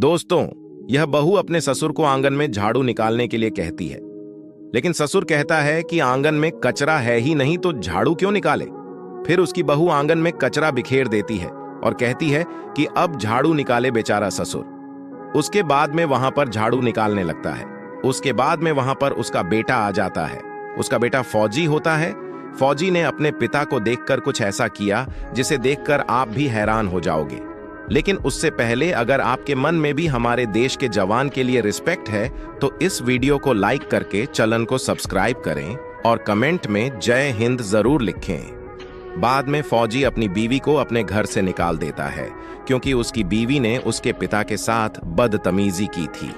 दोस्तों, यह बहू अपने ससुर को आंगन में झाड़ू निकालने के लिए कहती है, लेकिन ससुर कहता है कि आंगन में कचरा है ही नहीं तो झाड़ू क्यों निकाले। फिर उसकी बहू आंगन में कचरा बिखेर देती है और कहती है कि अब झाड़ू निकाले बेचारा ससुर। उसके बाद में वहां पर झाड़ू निकालने लगता है। उसके बाद में वहां पर उसका बेटा आ जाता है। उसका बेटा फौजी होता है। फौजी ने अपने पिता को देखकर कुछ ऐसा किया जिसे देखकर आप भी हैरान हो जाओगे। लेकिन उससे पहले अगर आपके मन में भी हमारे देश के जवान के लिए रिस्पेक्ट है तो इस वीडियो को लाइक करके चैनल को सब्सक्राइब करें और कमेंट में जय हिंद जरूर लिखें। बाद में फौजी अपनी बीवी को अपने घर से निकाल देता है क्योंकि उसकी बीवी ने उसके पिता के साथ बदतमीजी की थी।